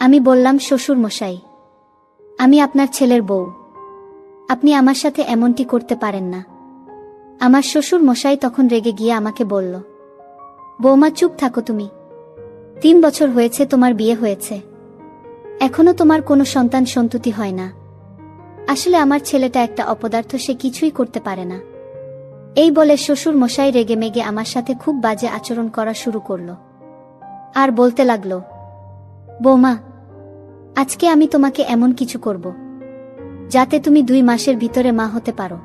আমি বললাম, শ্বশুর মশাই, আমি আপনার ছেলের বউ, আপনি আমার সাথে এমনটি করতে পারেন না। আমার শ্বশুর মশাই তখন রেগে গিয়ে আমাকে বলল, বৌমা চুপ থাকো তুমি, 3 বছর হয়েছে তোমার বিয়ে হয়েছে, এখনো তোমার কোনো সন্তান সন্ততি হয় না। আসলে আমার ছেলেটা একটা অপদার্থ, সে কিছুই করতে পারে না। এই বলে শ্বশুর মশাই রেগে মেগে আমার সাথে খুব বাজে আচরণ করা শুরু করল। আর বলতে লাগলো, বৌমা, আজকে আমি তোমাকে এমন কিছু করব যাতে তুমি 2 মাসের ভিতরে মা হতে পারো।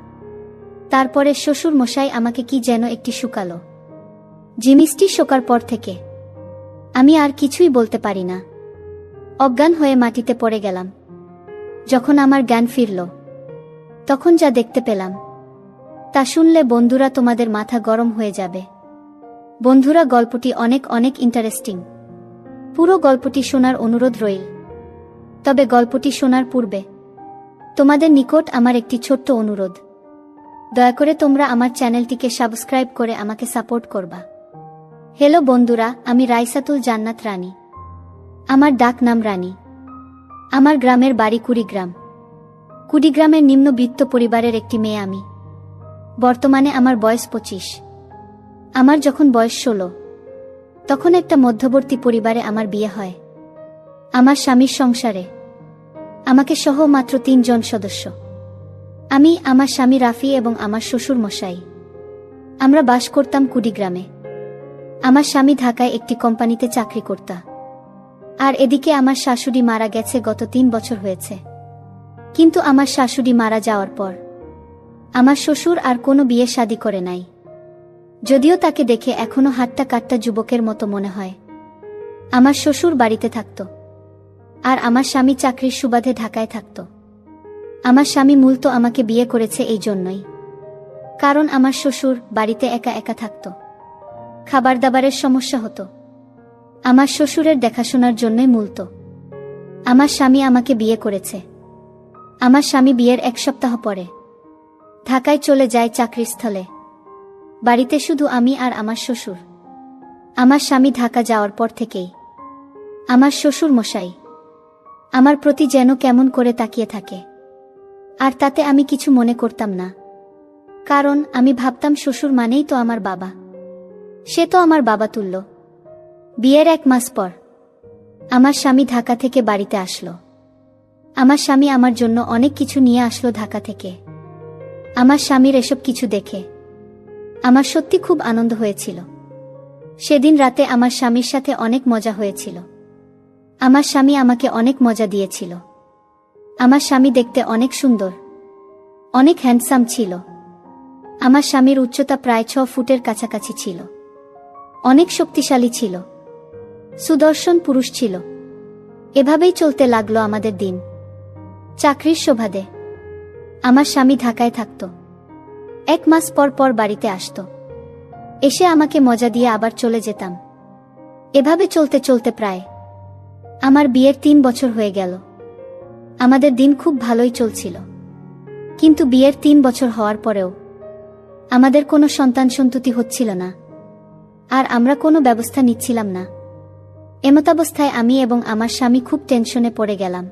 তারপরে শ্বশুর মশাই আমাকে কি যেন একটি শুকালো। জিনিসটি শোকার পর থেকে আমি আর কিছুই বলতে পারি না, অজ্ঞান হয়ে মাটিতে পড়ে গেলাম। যখন আমার জ্ঞান ফিরল, তখন যা দেখতে পেলাম তা শুনলে বন্ধুরা তোমাদের মাথা গরম হয়ে যাবে। বন্ধুরা, গল্পটি অনেক অনেক ইন্টারেস্টিং। পুরো গল্পটি শোনার অনুরোধ রইল। তবে গল্পটি শোনার পূর্বে তোমাদের নিকট আমার একটি ছোট্ট অনুরোধ, দয়া করে তোমরা আমার চ্যানেলটিকে সাবস্ক্রাইব করে আমাকে সাপোর্ট করবা। হ্যালো বন্ধুরা, আমি রাইসাতুল জান্নাত রানী। আমার ডাক নাম রানী। আমার গ্রামের বাড়ি কুড়িগ্রাম। কুড়িগ্রামের নিম্নবিত্ত পরিবারের একটি মেয়ে আমি। বর্তমানে আমার বয়স 25। আমার যখন বয়স 16, তখন একটা মধ্যবর্তী পরিবারে আমার বিয়ে হয়। আমার স্বামীর সংসারে আমাকে সহ মাত্র 3 জন সদস্য। আমি, আমার স্বামী রাফি এবং আমার শ্বশুর মশাই। আমরা বাস করতাম কুড়িগ্রামে। আমার স্বামী ঢাকায় একটি কোম্পানিতে চাকরি করত। আর এদিকে আমার শাশুড়ি মারা গেছে গত 3 বছর হয়েছে। কিন্তু আমার শাশুড়ি মারা যাওয়ার পর আমার শ্বশুর আর কোনো বিয়ে শাদী করে নাই, যদিও তাকে দেখে এখনো হাট্টা কাট্টা যুবকের মতো মনে হয়। আমার শ্বশুর বাড়িতে থাকত, আর আমার স্বামী চাকরির সুবাদে ঢাকায় থাকত। আমার স্বামী মূলত আমাকে বিয়ে করেছে এই জন্যই, কারণ আমার শ্বশুর বাড়িতে একা একা থাকত, খাবার দাবারের সমস্যা হতো। আমার শ্বশুরের দেখাশোনার জন্যই মূলত আমার স্বামী আমাকে বিয়ে করেছে। আমার স্বামী বিয়ের 1 সপ্তাহ পরে ঢাকায় চলে যায় চাকরির স্থলে। বাড়িতে শুধু আমি আর আমার শ্বশুর। আমার স্বামী ঢাকা যাওয়ার পর থেকেই আমার শ্বশুর মশাই আমার প্রতি যেন কেমন করে তাকিয়ে থাকে। আর তাতে আমি কিছু মনে করতাম না, কারণ আমি ভাবতাম শ্বশুর মানেই তো আমার বাবা, সে তো আমার বাবা তুল্য। বিয়ের 1 মাস পর আমার স্বামী ঢাকা থেকে বাড়িতে আসলো। আমার স্বামী আমার জন্য অনেক কিছু নিয়ে আসলো ঢাকা থেকে। আমার স্বামীর এসব কিছু দেখে আমার সত্যি খুব আনন্দ হয়েছিল। সেদিন রাতে আমার স্বামীর সাথে অনেক মজা হয়েছিল। আমার স্বামী আমাকে অনেক মজা দিয়েছিল। আমার স্বামী দেখতে অনেক সুন্দর, অনেক হ্যান্ডসাম ছিল। আমার স্বামীর উচ্চতা প্রায় 6 ফুটের কাছাকাছি ছিল, অনেক শক্তিশালী ছিল, সুদর্শন পুরুষ ছিল। এভাবেই চলতে লাগলো আমাদের দিন। চাকরির সুবাদে আমার স্বামী ঢাকায় থাকত। 1 মাস পর পর বাড়িতে আসত, এসে আমাকে মজা দিয়ে আবার চলে যেতাম। এভাবে চলতে চলতে প্রায় আমার বিয়ের 3 বছর হয়ে গেল। আমাদের দিন খুব ভালোই চলছিল। কিন্তু বিয়ের 3 বছর হওয়ার পরেও আমাদের কোনো সন্তান সন্ততি হচ্ছিল না, আর আমরা কোনো ব্যবস্থা নিচ্ছিলাম না। এমতাবস্থায় আমি এবং আমার স্বামী খুব টেনশনে পড়ে গেলাম।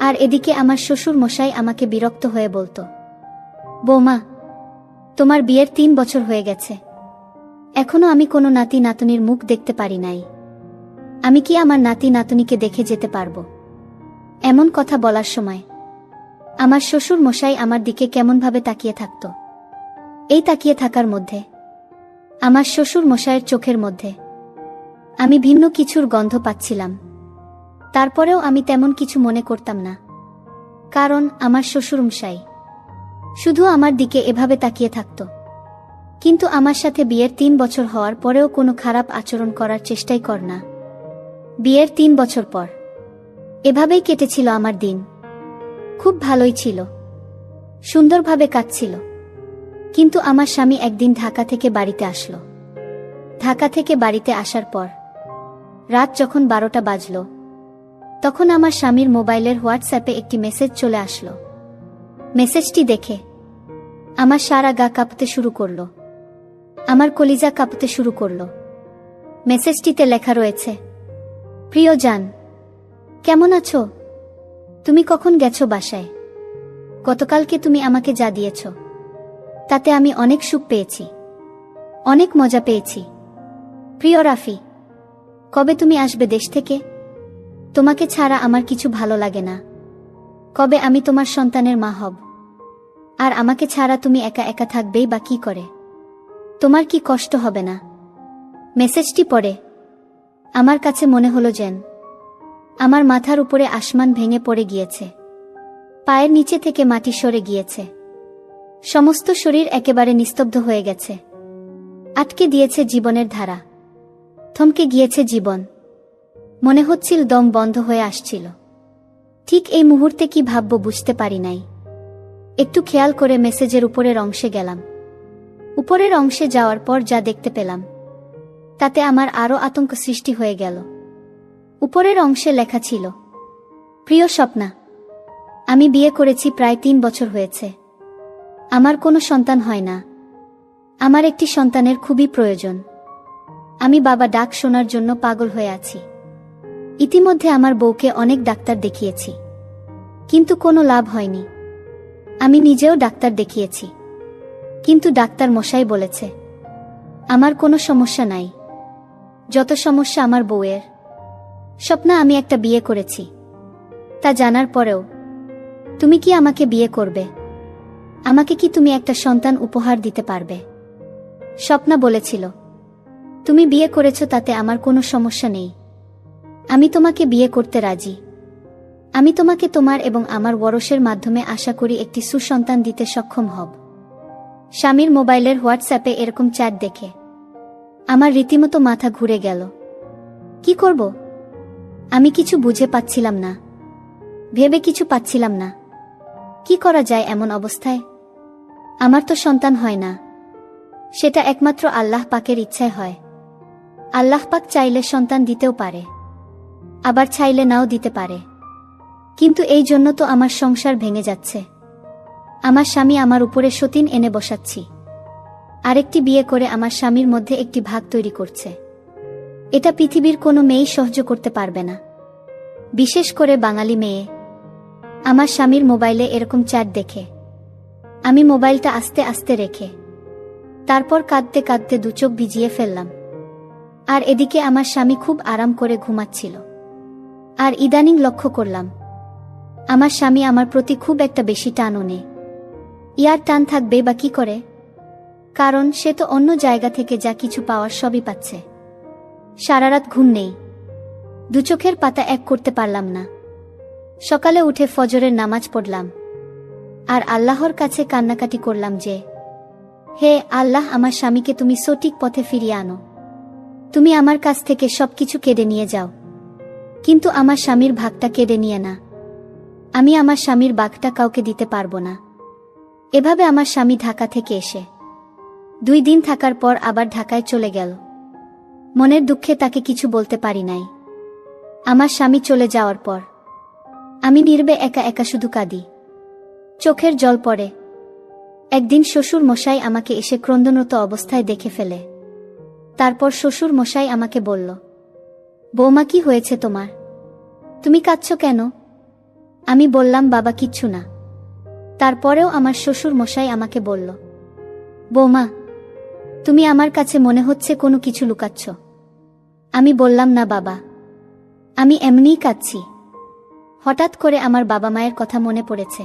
আর এদিকে আমার শ্বশুর মশাই আমাকে বিরক্ত হয়ে বলতো, বৌমা, তোমার বিয়ের 3 বছর হয়ে গেছে, এখনো আমি কোনো নাতি নাতনির মুখ দেখতে পারি নাই। আমি কি আমার নাতি নাতনিকে দেখে যেতে পারবো? এমন কথা বলার সময় আমার শ্বশুর মশাই আমার দিকে কেমনভাবে তাকিয়ে থাকত। এই তাকিয়ে থাকার মধ্যে আমার শ্বশুর মশাইয়ের চোখের মধ্যে আমি ভিন্ন কিছুর গন্ধ পাচ্ছিলাম। তারপরেও আমি তেমন কিছু মনে করতাম না, কারণ আমার শ্বশুর মশাই শুধু আমার দিকে এভাবে তাকিয়ে থাকত। কিন্তু আমার সাথে বিয়ের 3 বছর হওয়ার পরেও কোনো খারাপ আচরণ করার চেষ্টাই কর না। বিয়ের 3 বছর পর এভাবেই কেটেছিল আমার দিন। খুব ভালোই ছিল, সুন্দরভাবে কাটছিল। কিন্তু আমার স্বামী একদিন ঢাকা থেকে বাড়িতে আসলো। ঢাকা থেকে বাড়িতে আসার পর রাত যখন 12টা বাজল, তখন আমার স্বামীর মোবাইলের হোয়াটসঅ্যাপে একটি মেসেজ চলে আসলো। মেসেজটি দেখে আমার সারা গা কাঁপতে শুরু করলো, আমার কলিজা কাঁপতে শুরু করলো। মেসেজটিতে লেখা রয়েছে, প্রিয় জান, কেমন আছো? তুমি কখন গেছো বাসায়? গতকালকে তুমি আমাকে যা দিয়েছ তাতে আমি অনেক সুখ পেয়েছি, অনেক মজা পেয়েছি। প্রিয় রাফি, কবে তুমি আসবে দেশ থেকে? তোমাকে ছাড়া আমার কিছু ভালো লাগে না। কবে আমি তোমার সন্তানের মা হব? আর আমাকে ছাড়া তুমি একা একা থাকবেই বা কি করে? তোমার কি কষ্ট হবে না? মেসেজটি পড়ে আমার কাছে মনে হলো যেন আমার মাথার উপরে আসমান ভেঙে পড়ে গিয়েছে, পায়ের নিচে থেকে মাটি সরে গিয়েছে, সমস্ত শরীর একেবারে নিস্তব্ধ হয়ে গেছে। আটকে দিয়েছে জীবনের ধারা, থমকে গিয়েছে জীবন। মনে হচ্ছিল দম বন্ধ হয়ে আসছিল। ঠিক এই মুহূর্তে কি ভাবব বুঝতে পারি নাই। একটু খেয়াল করে মেসেজের উপরের অংশে গেলাম। উপরের অংশে যাওয়ার পর যা দেখতে পেলাম তাতে আমার আরও আতঙ্ক সৃষ্টি হয়ে গেল। উপরের অংশে লেখা ছিল, প্রিয় স্বপ্না, আমি বিয়ে করেছি, প্রায় 3 বছর হয়েছে। আমার কোনো সন্তান হয় না। আমার একটি সন্তানের খুবই প্রয়োজন। আমি বাবা ডাক শোনার জন্য পাগল হয়ে আছি। ইতিমধ্যে আমার বউকে অনেক ডাক্তার দেখিয়েছি, কিন্তু কোনো লাভ হয়নি। আমি নিজেও ডাক্তার দেখিয়েছি, কিন্তু ডাক্তার মশাই বলেছে আমার কোনো সমস্যা নাই, যত সমস্যা আমার বউয়ের। স্বপ্না, আমি একটা বিয়ে করেছি, তা জানার পরেও তুমি কি আমাকে বিয়ে করবে? আমাকে কি তুমি একটা সন্তান উপহার দিতে পারবে? স্বপ্না বলেছিল, তুমি বিয়ে করেছ তাতে আমার কোনো সমস্যা নেই। আমি তোমাকে বিয়ে করতে রাজি। আমি তোমাকে তোমার এবং আমার ওরসের মাধ্যমে আশা করি একটি সুসন্তান দিতে সক্ষম হব। স্বামীর মোবাইলের হোয়াটসঅ্যাপে এরকম চ্যাট দেখে আমার রীতিমতো মাথা ঘুরে গেল। কি করব আমি কিছু বুঝে পাচ্ছিলাম না, ভেবে কিছু পাচ্ছিলাম না। কি করা যায় এমন অবস্থায়? আমার তো সন্তান হয় না, সেটা একমাত্র আল্লাহ পাকের ইচ্ছায় হয়। আল্লাহ পাক চাইলে সন্তান দিতেও পারে, আবার চাইলে নাও দিতে পারে। কিন্তু এই জন্য তো আমার সংসার ভেঙে যাচ্ছে। আমার স্বামী আমার উপরে সতীন এনে বসাচ্ছি, আরেকটি বিয়ে করে আমার স্বামীর মধ্যে একটি ভাগ তৈরি করছে। এটা পৃথিবীর কোনো মেয়েই সহ্য করতে পারবে না, বিশেষ করে বাঙালি মেয়ে। আমার স্বামীর মোবাইলে এরকম চ্যাট দেখে আমি মোবাইলটা আস্তে আস্তে রেখে তারপর কাঁদতে কাঁদতে 2 চোখ ভিজিয়ে ফেললাম। আর এদিকে আমার স্বামী খুব আরাম করে ঘুমাচ্ছিল। আর ইদানিং লক্ষ্য করলাম আমার স্বামী আমার প্রতি খুব একটা বেশি টান নেই। ইয়ার টান থাকবে বা কি করে? কারণ সে তো অন্য জায়গা থেকে যা কিছু পাওয়ার সবই পাচ্ছে। সারারাত ঘুম নেই, 2 চোখের পাতা এক করতে পারলাম না। সকালে উঠে ফজরের নামাজ পড়লাম আর আল্লাহর কাছে কান্নাকাটি করলাম যে, হে আল্লাহ, আমার স্বামীকে তুমি সঠিক পথে ফিরিয়ে আনো। তুমি আমার কাছ থেকে সবকিছু কেড়ে নিয়ে যাও, কিন্তু আমার স্বামীর ভাগটা কেড়ে নিয়ে না। আমি আমার স্বামীর ভাগটা কাউকে দিতে পারবো না। এভাবে আমার স্বামী ঢাকা থেকে এসে 2 দিন থাকার পর আবার ঢাকায় চলে গেল। মনের দুঃখে তাকে কিছু বলতে পারি নাই। আমার স্বামী চলে যাওয়ার পর আমি নীরবে একা একা শুধু কাঁদি, চোখের জল পড়ে। একদিন শ্বশুর মশাই আমাকে এসে ক্রন্দনরত অবস্থায় দেখে ফেলে। তারপর শ্বশুর মশাই আমাকে বলল, বৌমা, কি হয়েছে তোমার? তুমি কাঁদছো কেন? আমি বললাম, বাবা, কিচ্ছু না। তারপরেও আমার শ্বশুর মশাই আমাকে বলল, বৌমা, তুমি আমার কাছে মনে হচ্ছে কোনো কিছু লুকাচ্ছ। আমি বললাম, না বাবা, আমি এমনিই কাঁদছি। হঠাৎ করে আমার বাবা মায়ের কথা মনে পড়েছে,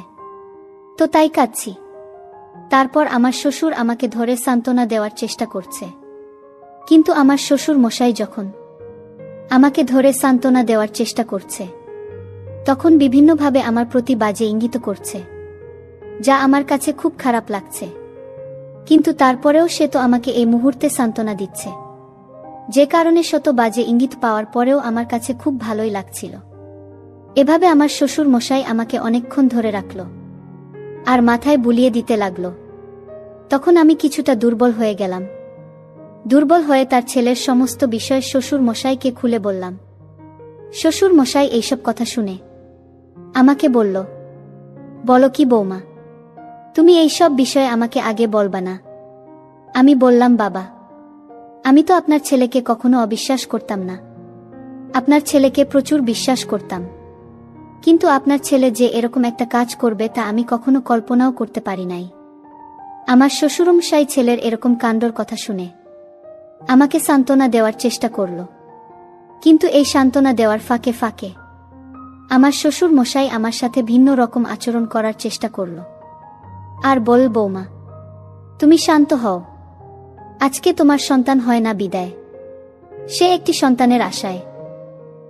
তো তাই কাঁদছি। তারপর আমার শ্বশুর আমাকে ধরে সান্ত্বনা দেওয়ার চেষ্টা করছে, কিন্তু আমার শ্বশুর মশাই যখন আমাকে ধরে সান্ত্বনা দেওয়ার চেষ্টা করছে তখন বিভিন্নভাবে আমার প্রতি বাজে ইঙ্গিত করছে, যা আমার কাছে খুব খারাপ লাগছে। কিন্তু তারপরেও সে তো আমাকে এই মুহূর্তে সান্ত্বনা দিচ্ছে, যে কারণে শত বাজে ইঙ্গিত পাওয়ার পরেও আমার কাছে খুব ভালোই লাগছিল। এভাবে আমার শ্বশুর মশাই আমাকে অনেকক্ষণ ধরে রাখল আর মাথায় বুলিয়ে দিতে লাগল। তখন আমি কিছুটা দুর্বল হয়ে গেলাম। দুর্বল হয়ে তার ছেলের সমস্ত বিষয় শ্বশুর মশাইকে খুলে বললাম। শ্বশুর মশাই এইসব কথা শুনে আমাকে বলল, বলো কি বৌমা, তুমি এইসব বিষয়ে আমাকে আগে বলবা না? আমি বললাম, বাবা, আমি তো আপনার ছেলেকে কখনো অবিশ্বাস করতাম না। আপনার ছেলেকে প্রচুর বিশ্বাস করতাম। কিন্তু আপনার ছেলে যে এরকম একটা কাজ করবে তা আমি কখনো কল্পনাও করতে পারি নাই। আমার শ্বশুরমশাই ছেলের এরকম কাণ্ডর কথা শুনে আমাকে সান্ত্বনা দেওয়ার চেষ্টা করল, কিন্তু এই সান্ত্বনা দেওয়ার ফাঁকে ফাঁকে আমার শ্বশুর মশাই আমার সাথে ভিন্ন রকম আচরণ করার চেষ্টা করল আর বল, বৌমা তুমি শান্ত হও, আজকে তোমার সন্তান হয় না বিদায়, সে একটি সন্তানের আশায়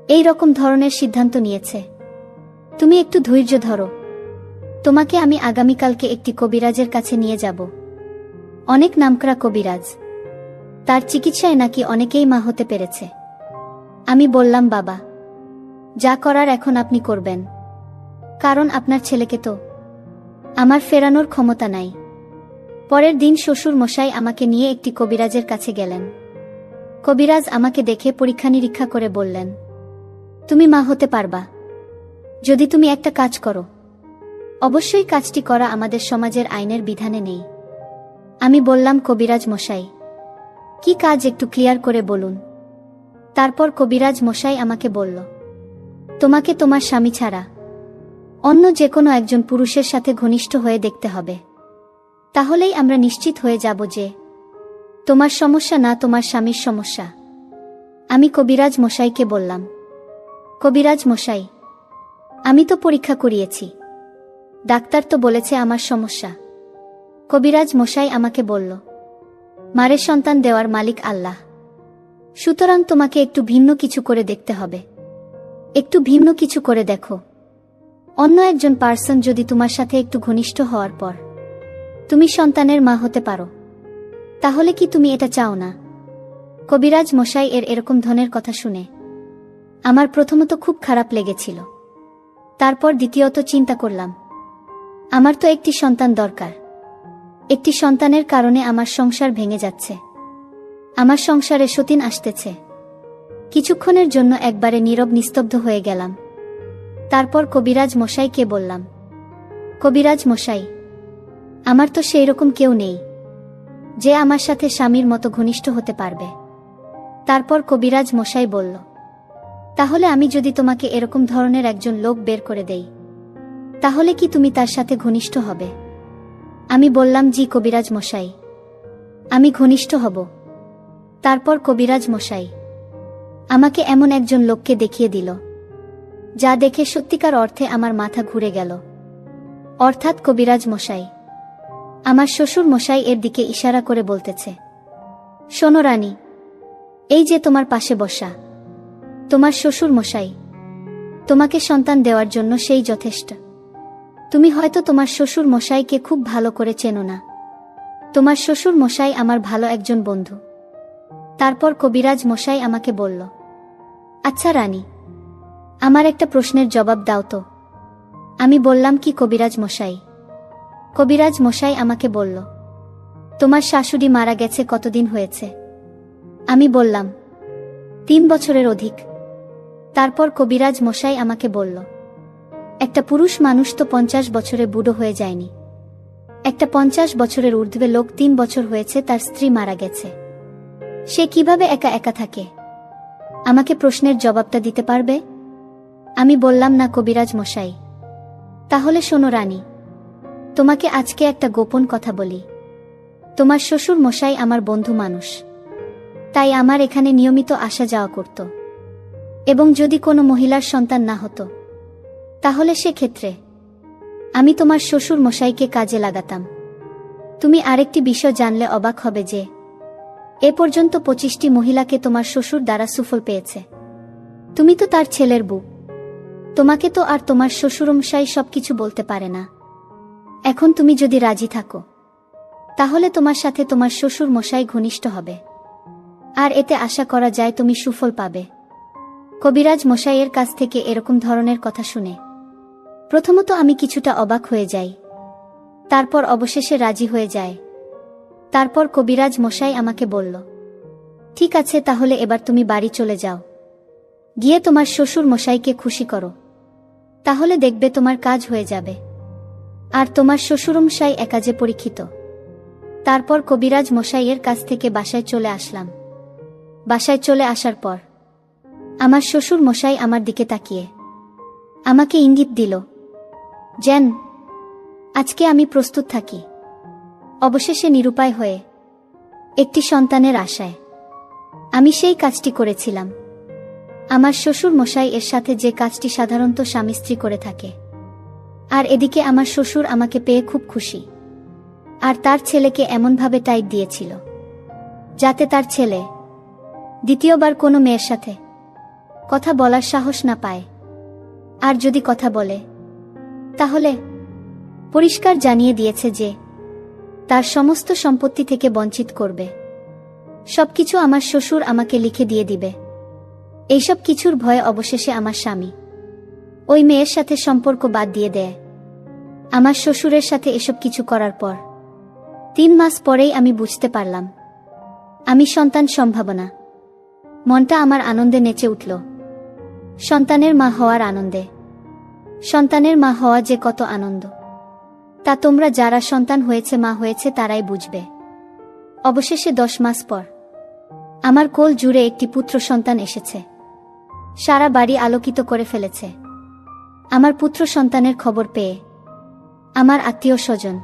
এই রকম ধরনের সিদ্ধান্ত নিয়েছে, তুমি একটু ধৈর্য ধরো, তোমাকে আমি আগামীকালকে একটি কবিরাজের কাছে নিয়ে যাব, অনেক নামকরা কবিরাজ, তার চিকিৎসায় নাকি অনেকেই মা হতে পেরেছে। আমি বললাম, বাবা যা করার এখন আপনি করবেন, কারণ আপনার ছেলেকে তো আমার ফেরানোর ক্ষমতা নাই। পরের দিন শ্বশুর মশাই আমাকে নিয়ে একটি কবিরাজের কাছে গেলেন। কবিরাজ আমাকে দেখে পরীক্ষা নিরীক্ষা করে বললেন, তুমি মা হতে পারবা যদি তুমি একটা কাজ করো। অবশ্যই কাজটি করা আমাদের সমাজের আইনের বিধানে নেই। আমি বললাম, কবিরাজ মশাই কি কাজ একটু ক্লিয়ার করে বলুন। তারপর কবিরাজ মশাই আমাকে বলল, তোমাকে তোমার স্বামী ছাড়া অন্য যে কোনো একজন পুরুষের সাথে ঘনিষ্ঠ হয়ে দেখতে হবে, তাহলেই আমরা নিশ্চিত হয়ে যাব যে তোমার সমস্যা না তোমার স্বামীর সমস্যা। আমি কবিরাজ মশাইকে বললাম, কবিরাজ মশাই আমি তো পরীক্ষা করিয়েছি, ডাক্তার তো বলেছে আমার সমস্যা। কবিরাজ মশাই আমাকে বলল, মারে সন্তান দেওয়ার মালিক আল্লাহ, সুতরাং তোমাকে একটু ভিন্ন কিছু করে দেখতে হবে, একটু ভিন্ন কিছু করে দেখো। অন্য একজন পার্সন যদি তোমার সাথে একটু ঘনিষ্ঠ হওয়ার পর তুমি সন্তানের মা হতে পারো, তাহলে কি তুমি এটা চাও না? কবিরাজ মশাই এরকম ধরনের কথা শুনে আমার প্রথমত খুব খারাপ লেগেছিল, তারপর দ্বিতীয়ত চিন্তা করলাম, আমার তো একটি সন্তান দরকার, একটি সন্তানের কারণে আমার সংসার ভেঙে যাচ্ছে, আমার সংসারে সতীন আসতেছে। কিছুক্ষণের জন্য একবারে নীরব নিস্তব্ধ হয়ে গেলাম। তারপর কবিরাজ মশাইকে বললাম, কবিরাজ মশাই আমার তো সেই রকম কেউ নেই যে আমার সাথে স্বামীর মতো ঘনিষ্ঠ হতে পারবে। তারপর কবিরাজ মশাই বলল, তাহলে আমি যদি তোমাকে এরকম ধরনের একজন লোক বের করে দেই, তাহলে কি তুমি তার সাথে ঘনিষ্ঠ হবে? আমি বললাম, জি কবিরাজ মশাই আমি ঘনিষ্ঠ হব। তারপর কবিরাজ মশাই আমাকে এমন একজন লোককে দেখিয়ে দিল যা দেখে সত্যিকার অর্থে আমার মাথা ঘুরে গেল। অর্থাৎ কবিরাজ মশাই আমার শ্বশুর মশাই এর দিকে ইশারা করে বলতেছে, শোনো রানী, এই যে তোমার পাশে বসা তোমার শ্বশুর মশাই তোমাকে সন্তান দেওয়ার জন্য সেই যথেষ্ট। তুমি হয়তো তোমার শ্বশুর মশাইকে খুব ভালো করে চেনো না, তোমার শ্বশুর মশাই আমার ভালো একজন বন্ধু। তারপর কবিরাজ মশাই আমাকে বলল, আচ্ছা রানী, আমার একটা প্রশ্নের জবাব দাও তো। আমি বললাম, কি কবিরাজ মশাই? কবিরাজ মশাই আমাকে বলল, তোমার শাশুড়ি মারা গেছে কতদিন হয়েছে? আমি বললাম, 3 বছরের অধিক। তারপর কবিরাজ মশাই আমাকে বলল, একটা পুরুষ মানুষ তো 50 বছরে বুড়ো হয়ে যায়নি, একটা 50 বছরের ঊর্ধ্বে লোক 3 বছর হয়েছে তার স্ত্রী মারা গেছে, সে কিভাবে একা একা থাকে? আমাকে প্রশ্নের জবাবটা দিতে পারবে? আমি বললাম, না কবিরাজ মশাই। তাহলে শোনো রানী, তোমাকে আজকে একটা গোপন কথা বলি। তোমার শ্বশুর মশাই আমার বন্ধু মানুষ, তাই আমার এখানে নিয়মিত আসা যাওয়া করত, এবং যদি কোনো মহিলার সন্তান না হতো তাহলে সেক্ষেত্রে আমি তোমার শ্বশুর মশাইকে কাজে লাগাতাম। তুমি আরেকটি বিষয় জানলে অবাক হবে যে এ পর্যন্ত 25টি মহিলাকে তোমার শ্বশুর দ্বারা সুফল পেয়েছে। তুমি তো তার ছেলের বউ, তোমাকে তো আর তোমার শ্বশুরমশাই সবকিছু বলতে পারে না। এখন তুমি যদি রাজি থাকো তাহলে তোমার সাথে তোমার শ্বশুর মশাই ঘনিষ্ঠ হবে, আর এতে আশা করা যায় তুমি সুফল পাবে। কবিরাজ মশাইয়ের কাছ থেকে এরকম ধরনের কথা শুনে প্রথমত আমি কিছুটা অবাক হয়ে যাই, তারপর অবশেষে রাজি হয়ে যায়। তারপর কবিরাজ মশাই আমাকে বলল, ঠিক আছে, তাহলে এবার তুমি বাড়ি চলে যাও, গিয়ে তোমার শ্বশুর মশাইকে খুশি করো, তাহলে দেখবে তোমার কাজ হয়ে যাবে, আর তোমার শ্বশুরমশাই একাজে পরীক্ষিত। তারপর কবিরাজ মশাইয়ের কাছ থেকে বাসায় চলে আসলাম। বাসায় চলে আসার পর আমার শ্বশুর মশাই আমার দিকে তাকিয়ে আমাকে ইঙ্গিত দিল, যেন আজকে আমি প্রস্তুত থাকি। অবশেষে নিরুপায় হয়ে একটি সন্তানের আশায় আমি সেই কাজটি করেছিলাম। আমার শ্বশুর মশাই এর সাথে যে কাজটি সাধারণত স্বামী স্ত্রী করে থাকে। আর এদিকে আমার শ্বশুর আমাকে পেয়ে খুব খুশি, আর তার ছেলেকে এমনভাবে টাইট দিয়েছিল যাতে তার ছেলে দ্বিতীয়বার কোনো মেয়ের সাথে কথা বলার সাহস না পায়, আর যদি কথা বলে তাহলে পরিষ্কার জানিয়ে দিয়েছে যে তার সমস্ত সম্পত্তি থেকে বঞ্চিত করবে। সবকিছু আমার শ্বশুর আমাকে লিখে দিয়ে দিবে। এইসব কিছুর ভয়ে অবশেষে আমার স্বামী ওই মেয়ের সাথে সম্পর্ক বাদ দিয়ে দেয়। আমার শ্বশুরের সাথে এসব কিছু করার পর 3 মাস পরেই আমি বুঝতে পারলাম আমি সন্তান সম্ভাবনা। মনটা আমার আনন্দে নেচে উঠল। সন্তানের মা হওয়ার আনন্দে। সন্তানের মা হওয়া যে কত আনন্দ তা তোমরা যারা সন্তান হয়েছে, মা হয়েছে তারাই বুঝবে। অবশেষে 10 মাস পর আমার কোল জুড়ে একটি পুত্র সন্তান এসেছে। সারা বাড়ি আলোকিত করে ফেলেছে। আমার পুত্র সন্তানের খবর পেয়ে আমার আত্মীয় স্বজন,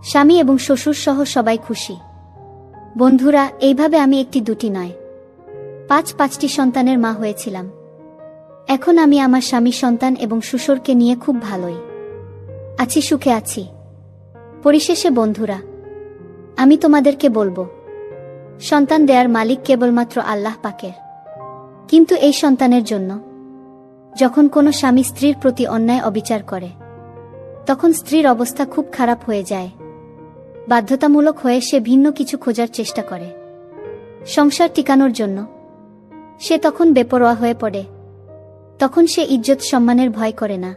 স্বামী এবং শ্বশুর সহ সবাই খুশি। বন্ধুরা, এইভাবে আমি একটি দুটি নয় 5টি সন্তানের মা হয়েছিলাম। এখন আমি আমার স্বামী, সন্তান এবং শ্বশুরকে নিয়ে খুব ভালোই আছি, সুখে আছি। পরিশেষে বন্ধুরা, আমি তোমাদেরকে বলবো, সন্তান দেয়ার মালিক কেবলমাত্র আল্লাহ পাকের। কিন্তু এই সন্তানের জন্য যখন কোনো স্বামী স্ত্রীর প্রতি অন্যায় অবিচার করে, তখন স্ত্রীর অবস্থা খুব খারাপ হয়ে যায়। বাধ্যতামূলক হয়ে সে ভিন্ন কিছু খোঁজার চেষ্টা করে সংসার টিকানোর জন্য। সে তখন বেপরোয়া হয়ে পড়ে। তখন সে ইজ্জত সম্মানের ভয় করে না।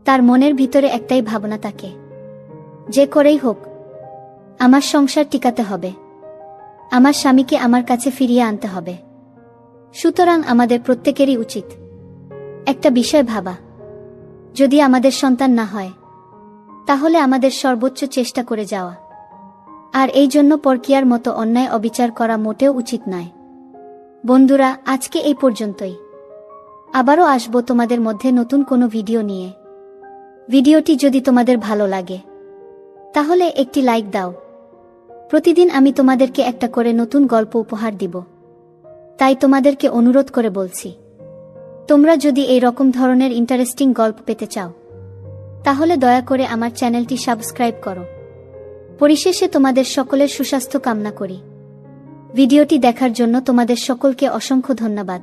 তার মনের ভিতরে একটাই ভাবনা থাকে, যে করেই হোক আমার সংসার টিকাতে হবে, আমার স্বামীকে আমার কাছে ফিরিয়ে আনতে হবে। সুতরাং আমাদের প্রত্যেকেরই উচিত একটা বিষয় ভাবা, যদি আমাদের সন্তান না হয় তাহলে আমাদের সর্বোচ্চ চেষ্টা করে যাওয়া। আর এই জন্য পরকীয়ার মতো অন্যায় অবিচার করা মোটেও উচিত নয়। বন্ধুরা, আজকে এই পর্যন্তই। আবারও আসবো তোমাদের মধ্যে নতুন কোনো ভিডিও নিয়ে। ভিডিওটি যদি তোমাদের ভালো লাগে তাহলে একটি লাইক দাও। প্রতিদিন আমি তোমাদেরকে একটা করে নতুন গল্প উপহার দিব। তাই তোমাদেরকে অনুরোধ করে বলছি, তোমরা যদি এই রকম ধরনের ইন্টারেস্টিং গল্প পেতে চাও তাহলে দয়া করে আমার চ্যানেলটি সাবস্ক্রাইব করো। পরিশেষে তোমাদের সকলের সুস্বাস্থ্য কামনা করি। ভিডিওটি দেখার জন্য তোমাদের সকলকে অসংখ্য ধন্যবাদ।